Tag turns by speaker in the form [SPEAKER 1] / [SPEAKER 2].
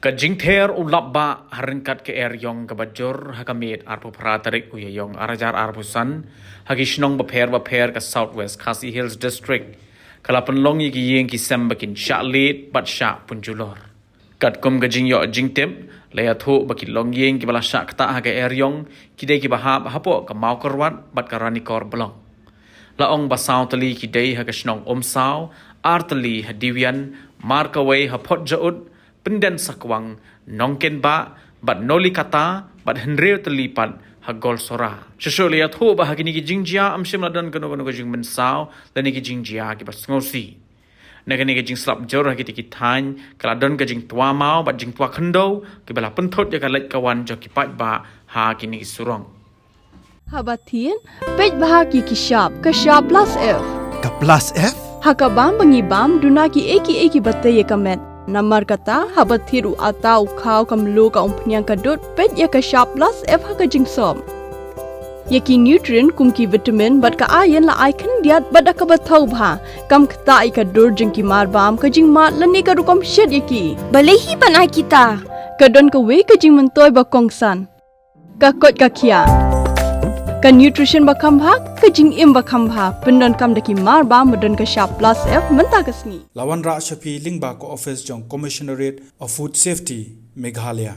[SPEAKER 1] Kajingter ulabba haringkat ke yong kabajur hakamit arpu pratarik uyayong arajar arpusan hagishnong baper ke Southwest Khasi Hills District kalapan longi ki yeng ki sembakin syalit bat syak punjulor kat kum gajing yo jingtip layathu bakin long yeng ki bala syak kata haga yong kidai ki bahab hapo ka mau korwat bat karani kor belong laong basau tali kidai hagashnong omsau artali hadiwian markaway hapot jaud pendan sakwang nongken ba bat noli kata bat henreu telipat hagol sora sesuliat hu bah gini ki jingjia amsim ladan kono jing mensau dan ki jingjia ki bas ngosi negani ki jing slap jor ki tan kaladon ki jing tua mau bat jing tua khendo ki bala penthot ya kalait kawan jo ki pat ba ha kini ki surong
[SPEAKER 2] habatin pej bahagi ki shop ka shop plus f
[SPEAKER 3] ka plus f
[SPEAKER 2] hakabam bangibam dunaki eki batay kamet Namar kata habat thiru atau kau kamlu ka umpnyang kadut pet ya ka sharp plus f ka jingsom. Yaki nutrient kum ki vitamin bat ka iron la icon diat bat ka bathau bha kam kata I ka dur jing ki mar bam ka jing mat lani ka rukom shed yaki.
[SPEAKER 4] Balehi panai kita.
[SPEAKER 2] Ka don ka we ka jing mentoy ba kongsan. Ka kot ka kia. Ka nutrition ba khambha ka jing im ba khambha pendon kam daki mar bam modon ka sharp plus f menta kasni.
[SPEAKER 3] Lawan Ra Shafi Lingba ko office jong Commissionerate of Food Safety Meghalaya